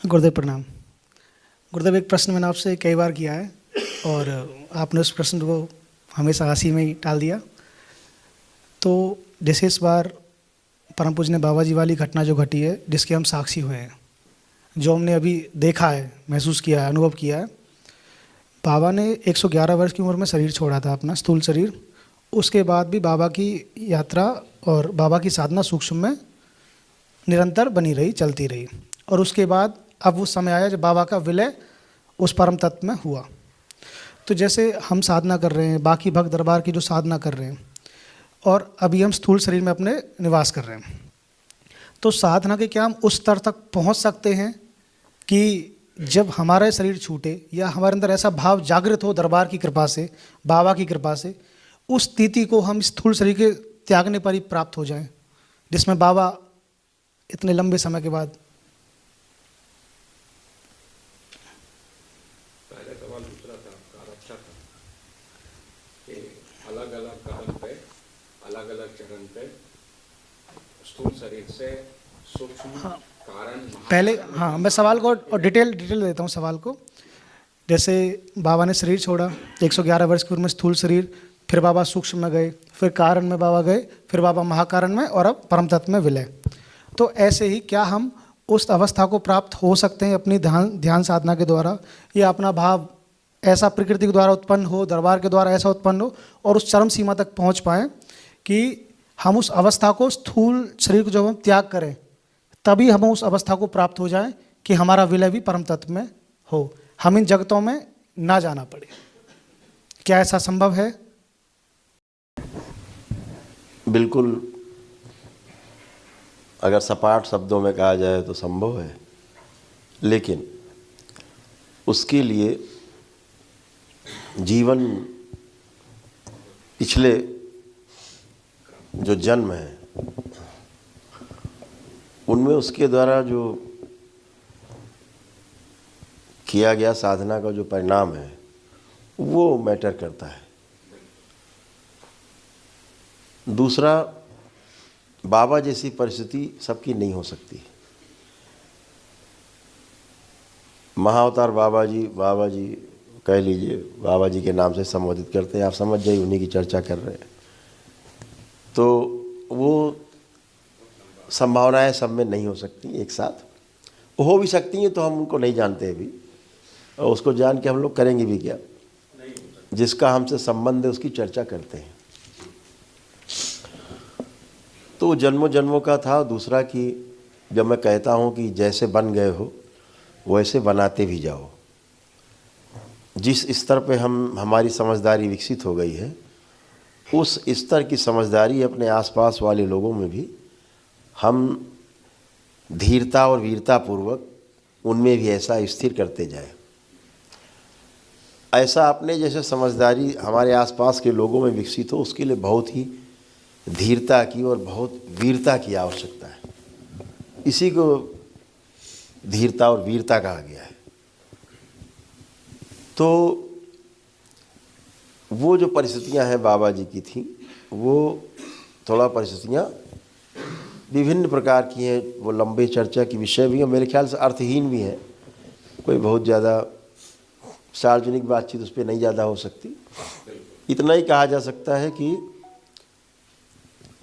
गुरुदेव प्रणाम। गुरुदेव, एक प्रश्न मैंने आपसे कई बार किया है और आपने उस प्रश्न को हमेशा हंसी में ही टाल दिया। तो जैसे इस बार परम पूज्य बाबा जी वाली घटना जो घटी है, जिसके हम साक्षी हुए हैं, जो हमने अभी देखा है, महसूस किया है, अनुभव किया है। बाबा ने 111 वर्ष की उम्र में शरीर छोड़ा था, अपना स्थूल शरीर। उसके बाद भी बाबा की यात्रा और बाबा की साधना सूक्ष्म में निरंतर बनी रही, चलती रही। और उसके बाद अब वो समय आया जब बाबा का विलय उस परम तत्व में हुआ। तो जैसे हम साधना कर रहे हैं, बाकी भक्त दरबार की जो साधना कर रहे हैं, और अभी हम स्थूल शरीर में अपने निवास कर रहे हैं, तो साधना के क्या हम उस स्तर तक पहुंच सकते हैं कि जब हमारा शरीर छूटे या हमारे अंदर ऐसा भाव जागृत हो दरबार की कृपा से, बाबा की कृपा से, उस स्थिति को हम स्थूल शरीर के त्यागने पर ही प्राप्त हो जाएं, जिसमें बाबा इतने लंबे समय के बाद। पहले सवाल दूसरा था आपका, अच्छा था कि अलग अलग कदम पे, अलग अलग चरण पे स्थूल शरीर से सूक्ष्म कारण पहले मैं सवाल को और डिटेल देता हूँ सवाल को। जैसे बाबा ने शरीर छोड़ा, 111 वर्ष की उम्र में स्थूल शरीर, फिर बाबा सूक्ष्म में गए, फिर कारण में बाबा गए, फिर बाबा महाकारण में, और अब परम तत्व में विलय। तो ऐसे ही क्या हम उस अवस्था को प्राप्त हो सकते हैं अपनी ध्यान साधना के द्वारा, या अपना भाव ऐसा प्रकृति के द्वारा उत्पन्न हो, दरबार के द्वारा ऐसा उत्पन्न हो, और उस चरम सीमा तक पहुँच पाएँ कि हम उस अवस्था को, स्थूल शरीर को जब हम त्याग करें, तभी हम उस अवस्था को प्राप्त हो जाएं कि हमारा विलय भी परम तत्व में हो, हम इन जगतों में ना जाना पड़े। क्या ऐसा संभव है? बिल्कुल, अगर सपाट शब्दों में कहा जाए तो संभव है, लेकिन उसके लिए जीवन, पिछले जो जन्म है उनमें उसके द्वारा जो किया गया साधना का जो परिणाम है वो मैटर करता है। दूसरा, बाबा जैसी परिस्थिति सबकी नहीं हो सकती। महाअवतार बाबा जी कह लीजिए, बाबा जी के नाम से संबोधित करते हैं, आप समझ जाइए उन्हीं की चर्चा कर रहे हैं। तो वो संभावनाएं सब में नहीं हो सकती एक साथ, हो भी सकती हैं तो हम उनको नहीं जानते अभी, और उसको जान के हम लोग करेंगे भी क्या। जिसका हमसे संबंध है उसकी चर्चा करते हैं। तो जन्मों जन्मों का था। दूसरा कि जब मैं कहता हूँ कि जैसे बन गए हो वैसे बनाते भी जाओ। जिस स्तर पे हमारी समझदारी विकसित हो गई है, उस स्तर की समझदारी अपने आसपास वाले लोगों में भी हम धीरता और वीरता पूर्वक उनमें भी ऐसा स्थिर करते जाए। ऐसा अपने जैसे समझदारी हमारे आसपास के लोगों में विकसित हो, उसके लिए बहुत ही धीरता की और बहुत वीरता की आवश्यकता है। इसी को धीरता और वीरता कहा गया है। तो वो जो परिस्थितियां हैं बाबा जी की थी, वो थोड़ा परिस्थितियां विभिन्न प्रकार की हैं। वो लंबे चर्चा की विषय भी है, मेरे ख्याल से अर्थहीन भी है। कोई बहुत ज़्यादा सार्वजनिक बातचीत उस पर नहीं ज़्यादा हो सकती। इतना ही कहा जा सकता है कि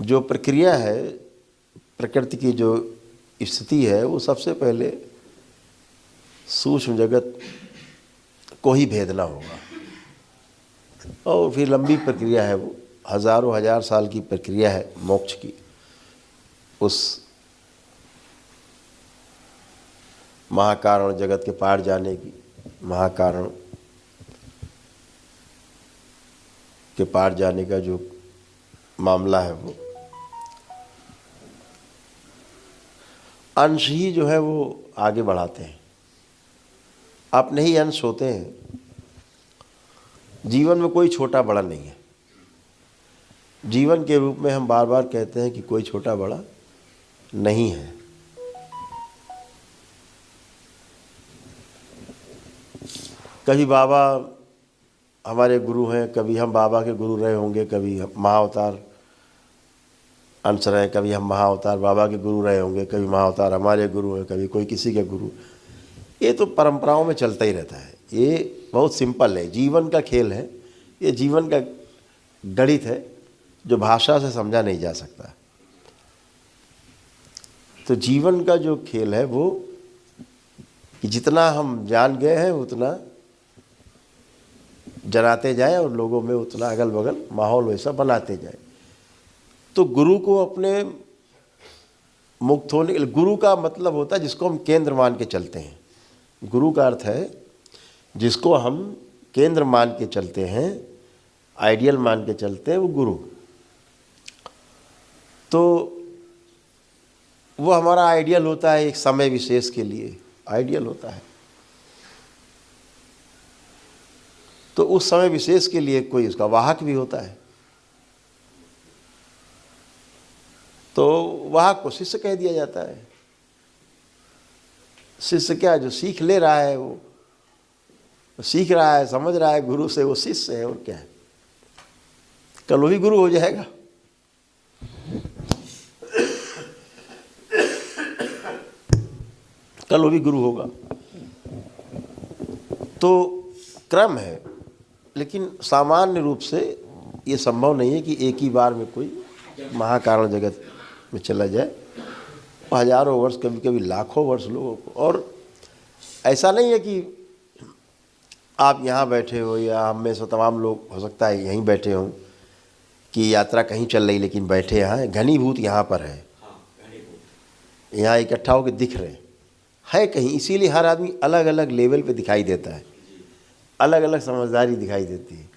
जो प्रक्रिया है, प्रकृति की जो स्थिति है, वो सबसे पहले सूक्ष्म जगत को ही भेदना होगा, और फिर लंबी प्रक्रिया है, वो हज़ारों हजार साल की प्रक्रिया है मोक्ष की। उस महाकारण जगत के पार जाने की, महाकारण के पार जाने का जो मामला है, वो अंश ही जो है वो आगे बढ़ाते हैं। अपने ही अंश होते हैं। जीवन में कोई छोटा बड़ा नहीं है। जीवन के रूप में हम बार बार कहते हैं कि कोई छोटा बड़ा नहीं है। कभी बाबा हमारे गुरु हैं, कभी हम बाबा के गुरु रहे होंगे, कभी महाअवतार अंश रहे, कभी हम महाअवतार बाबा के गुरु रहे होंगे, कभी महाअवतार हमारे गुरु हैं, कभी कोई किसी के गुरु। ये तो परंपराओं में चलता ही रहता है। ये बहुत सिंपल है, जीवन का खेल है, ये जीवन का गणित है जो भाषा से समझा नहीं जा सकता। तो जीवन का जो खेल है वो कि जितना हम जान गए हैं उतना जनाते जाए और लोगों में उतना अगल बगल माहौल वैसा बनाते जाए। तो गुरु को अपने मुक्त होने, गुरु का मतलब होता है जिसको हम केंद्र मान के चलते हैं। गुरु का अर्थ है जिसको हम केंद्र मान के चलते हैं, आइडियल मान के चलते हैं, वो गुरु। तो वो हमारा आइडियल होता है एक समय विशेष के लिए, आइडियल होता है। तो उस समय विशेष के लिए कोई उसका वाहक भी होता है। तो वाहक को शिष्य कह दिया जाता है। शिष्य क्या, जो सीख ले रहा है, वो सीख रहा है, समझ रहा है गुरु से, वो शिष्य है। और क्या है, कल वो भी गुरु हो जाएगा। कल वो भी गुरु होगा। तो क्रम है, लेकिन सामान्य रूप से ये संभव नहीं है कि एक ही बार में कोई महाकारण जगत में चला जाए। हजारों वर्ष, कभी कभी लाखों वर्ष लोगों को। और ऐसा नहीं है कि आप यहाँ बैठे हो या हम में से तमाम लोग हो सकता है यहीं बैठे हों कि यात्रा कहीं चल रही लेकिन बैठे यहाँ हैं। घनीभूत यहाँ पर है, यहाँ इकट्ठा होकर दिख रहे हैं कहीं। इसीलिए हर आदमी अलग अलग लेवल पे दिखाई देता है, अलग अलग समझदारी दिखाई देती है,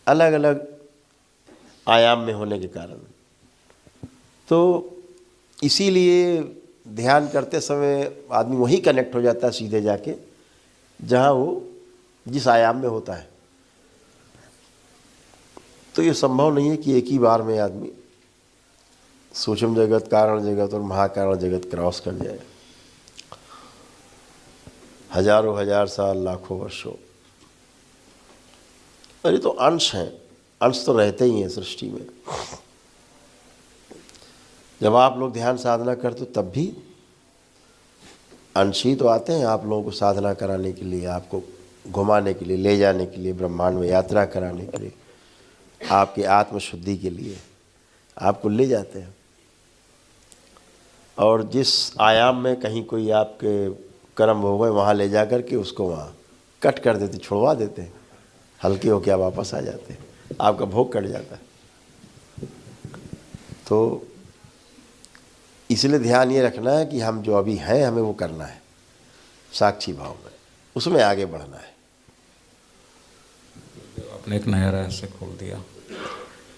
अलग अलग आयाम में होने के कारण। तो इसीलिए ध्यान करते समय आदमी वहीं कनेक्ट हो जाता है सीधे जाके जहाँ वो जिस आयाम में होता है। तो ये संभव नहीं है कि एक ही बार में आदमी सूक्ष्म जगत, कारण जगत और महाकारण जगत क्रॉस कर जाए। हजारों हजार साल, लाखों वर्षों। और ये तो अंश हैं, अंश तो रहते ही हैं सृष्टि में। जब आप लोग ध्यान साधना करते हो तब भी अंश ही तो आते हैं आप लोगों को साधना कराने के लिए, आपको घुमाने के लिए, ले जाने के लिए, ब्रह्मांड में यात्रा कराने के लिए, आपकी आत्मशुद्धि के लिए आपको ले जाते हैं। और जिस आयाम में कहीं कोई आपके कर्म हो गए वहाँ ले जा कर के उसको वहाँ कट कर देते, छुड़वा देते हैं, हल्के होके आप वापस आ जाते हैं, आपका भोग कट जाता है। तो इसलिए ध्यान ये रखना है कि हम जो अभी हैं हमें वो करना है साक्षी भाव में, उसमें आगे बढ़ना है। आपने एक नया रहस्य खोल दिया।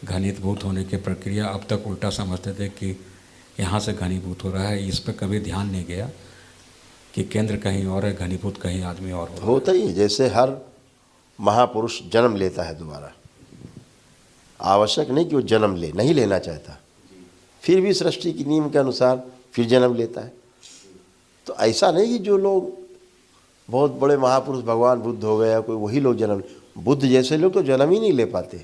घनीभूत होने की प्रक्रिया अब तक उल्टा समझते थे कि यहाँ से घनीभूत हो रहा है, इस पर कभी ध्यान नहीं गया कि केंद्र कहीं और है, घनीभूत कहीं आदमी और होता ही है। जैसे हर महापुरुष जन्म लेता है दोबारा, आवश्यक नहीं कि वो जन्म ले, नहीं लेना चाहता, फिर भी सृष्टि की नियम के अनुसार फिर जन्म लेता है। तो ऐसा नहीं कि जो लोग बहुत बड़े महापुरुष, भगवान बुद्ध हो गया कोई, वही लोग जन्म, बुद्ध जैसे लोग तो जन्म ही नहीं ले पाते,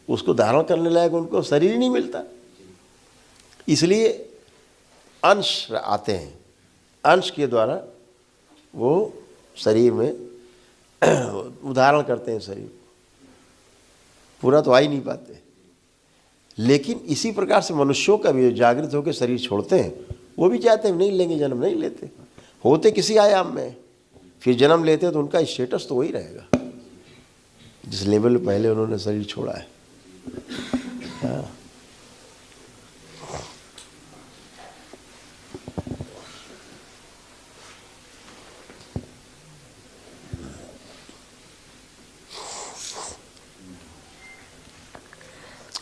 उसको धारण करने लायक उनको शरीर ही नहीं मिलता। इसलिए अंश आते हैं, अंश के द्वारा वो शरीर में उदाहरण करते हैं शरीर, पूरा तो आ ही नहीं पाते। लेकिन इसी प्रकार से मनुष्यों का भी जागृत होकर शरीर छोड़ते हैं, वो भी चाहते हैं नहीं लेंगे, जन्म नहीं लेते, होते किसी आयाम में, फिर जन्म लेते तो उनका स्टेटस तो वही रहेगा जिस लेवल पे पहले उन्होंने शरीर छोड़ा है। हाँ।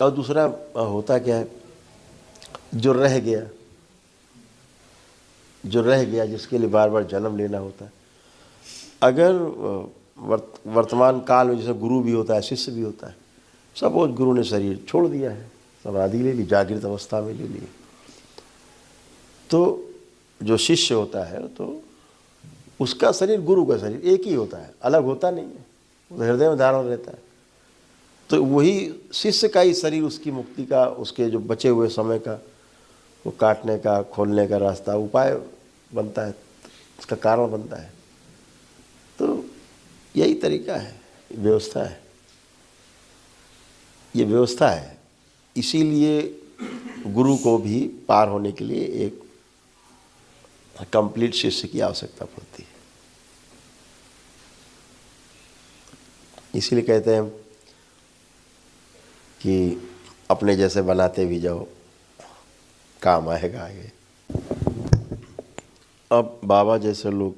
और दूसरा होता क्या है, जो रह गया जिसके लिए बार बार जन्म लेना होता है। अगर वर्तमान काल में जैसे गुरु भी होता है, शिष्य भी होता है, सपोज गुरु ने शरीर छोड़ दिया है, समाधि ले ली, जागृत अवस्था में ले ली, तो जो शिष्य होता है तो उसका शरीर गुरु का शरीर एक ही होता है, अलग होता नहीं है, वो हृदय में धारण रहता है। तो वही शिष्य का ही शरीर उसकी मुक्ति का, उसके जो बचे हुए समय का वो काटने का, खोलने का रास्ता, उपाय बनता है, उसका कारण बनता है। तो यही तरीका है, व्यवस्था है, ये व्यवस्था है। इसीलिए गुरु को भी पार होने के लिए एक कंप्लीट शिष्य की आवश्यकता पड़ती है। इसीलिए कहते हैं कि अपने जैसे बनाते भी जाओ, काम आएगा आगे। अब बाबा जैसे लोग,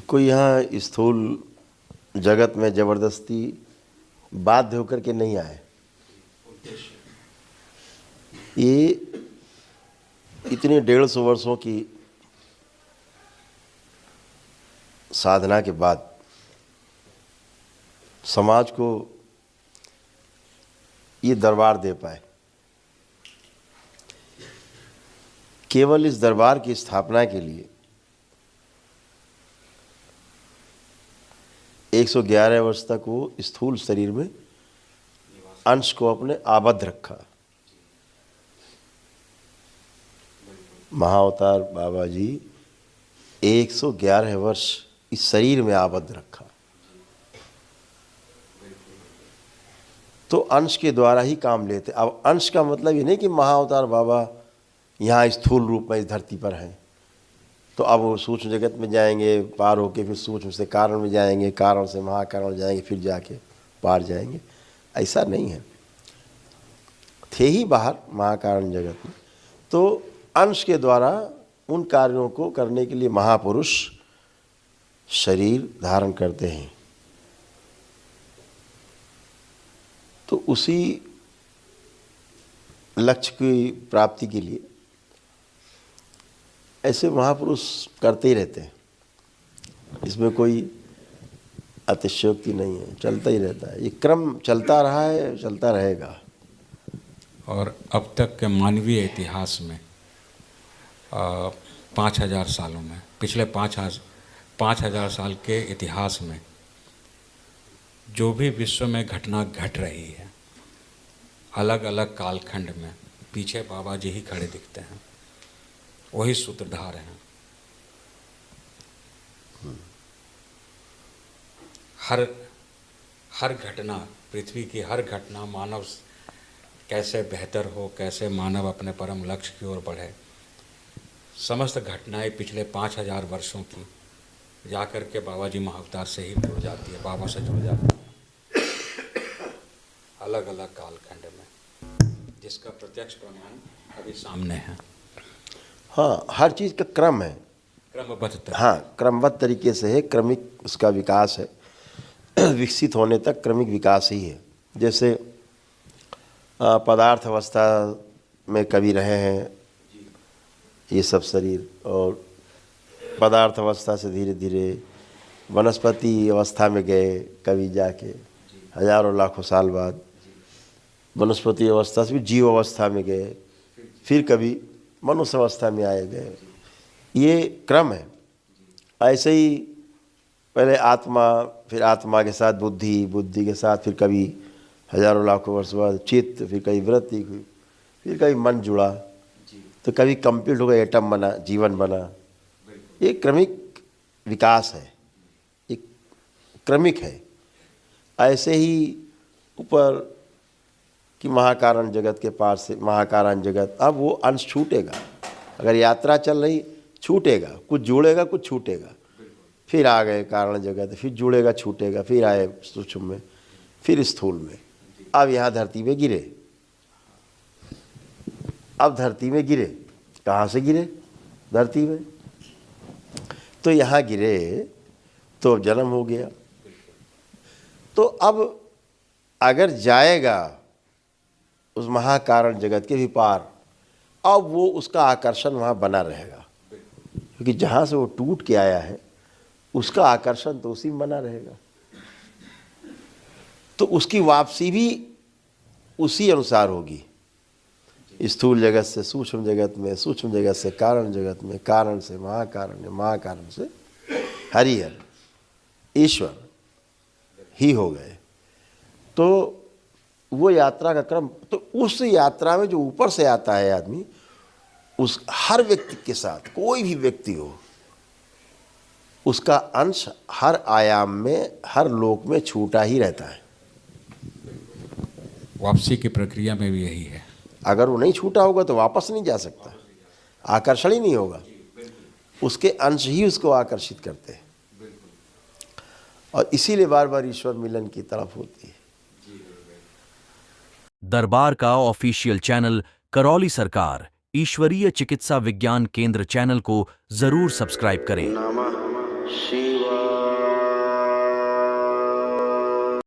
कोई यहाँ स्थूल जगत में जबरदस्ती बाध्य होकर के नहीं आए। ये इतने 150 वर्षों की साधना के बाद समाज को ये दरबार दे पाए। केवल इस दरबार की स्थापना के लिए 111 वर्ष तक वो स्थूल शरीर में अंश को अपने आबद्ध रखा। महाअवतार बाबा जी 111 वर्ष इस शरीर में आबद्ध रखा। तो अंश के द्वारा ही काम लेते। अब अंश का मतलब ये नहीं कि महाअवतार बाबा यहाँ स्थूल रूप में इस धरती पर हैं, तो अब वो सूक्ष्म जगत में जाएंगे, पार होके फिर सूक्ष्म से कारण में जाएंगे, कारण से महाकारण जाएंगे, फिर जाके पार जाएंगे। ऐसा नहीं है, थे ही बाहर महाकारण जगत में। तो अंश के द्वारा उन कार्यों को करने के लिए महापुरुष शरीर धारण करते हैं। तो उसी लक्ष्य की प्राप्ति के लिए ऐसे महापुरुष करते ही रहते हैं। इसमें कोई अतिशयोक्ति नहीं है, चलता ही रहता है। ये क्रम चलता रहा है, चलता रहेगा। और अब तक के मानवीय इतिहास में 5000 सालों में, पिछले 5000 साल के इतिहास में जो भी विश्व में घटना घट रही है, अलग अलग कालखंड में पीछे बाबा जी ही खड़े दिखते हैं, वही सूत्रधार हैं। हर घटना, पृथ्वी की हर घटना मानव कैसे बेहतर हो, कैसे मानव अपने परम लक्ष्य की ओर बढ़े, समस्त घटनाएं पिछले 5000 वर्षों की जाकर के बाबा जी महाअवतार से ही जुड़ जाती है, बाबा से जुड़ जाती है, अलग अलग कालखंड में, जिसका प्रत्यक्ष प्रमाण अभी सामने है। हाँ, हर चीज़ का क्रम है, क्रमबद्ध। हाँ, क्रमबद्ध तरीके से है, क्रमिक उसका विकास है। विकसित होने तक क्रमिक विकास ही है। जैसे पदार्थ अवस्था में कभी रहे हैं ये सब शरीर, और पदार्थ अवस्था से धीरे धीरे वनस्पति अवस्था में गए, कभी जाके हजारों लाखों साल बाद वनस्पति अवस्था से भी जीव अवस्था में गए, फिर कभी मनुष्य अवस्था में आए गए। ये क्रम है। ऐसे ही पहले आत्मा, फिर आत्मा के साथ बुद्धि, बुद्धि के साथ फिर कभी हजारों लाखों वर्ष बाद चित्त, फिर कभी वृत्ति, फिर कभी मन जुड़ा, तो कभी कंप्लीट हो गया, एटम बना, जीवन बना। ये क्रमिक विकास है, एक क्रमिक है। ऐसे ही ऊपर कि महाकारण जगत के पार से महाकारण जगत, अब वो अंश छूटेगा। अगर यात्रा चल रही, छूटेगा, कुछ जुड़ेगा, कुछ छूटेगा। फिर आ गए कारण जगत, फिर जुड़ेगा, छूटेगा, फिर आए सूक्ष्म में, फिर स्थूल में, अब यहाँ धरती में गिरे। अब धरती में गिरे, कहाँ से गिरे? धरती में। तो यहाँ गिरे तो जन्म हो गया। तो अब अगर जाएगा उस महाकारण जगत के भी पार, अब वो उसका आकर्षण वहाँ बना रहेगा, क्योंकि जहाँ से वो टूट के आया है उसका आकर्षण तो उसी में बना रहेगा। तो उसकी वापसी भी उसी अनुसार होगी, स्थूल जगत से सूक्ष्म जगत में, सूक्ष्म जगत से कारण जगत में, कारण से महाकारण, महाकारण से हरिहर, ईश्वर ही हो गए। तो वो यात्रा का क्रम, तो उस यात्रा में जो ऊपर से आता है आदमी, उस हर व्यक्ति के साथ, कोई भी व्यक्ति हो, उसका अंश हर आयाम में, हर लोक में छूटा ही रहता है। वापसी की प्रक्रिया में भी यही है। अगर वो नहीं छूटा होगा तो वापस नहीं जा सकता, आकर्षण ही नहीं होगा, उसके अंश ही उसको आकर्षित करते हैं, और इसीलिए बार बार ईश्वर मिलन की तरफ होती है। दरबार का ऑफिशियल चैनल करौली सरकार ईश्वरीय चिकित्सा विज्ञान केंद्र चैनल को जरूर सब्सक्राइब करें। नमः शिवाय।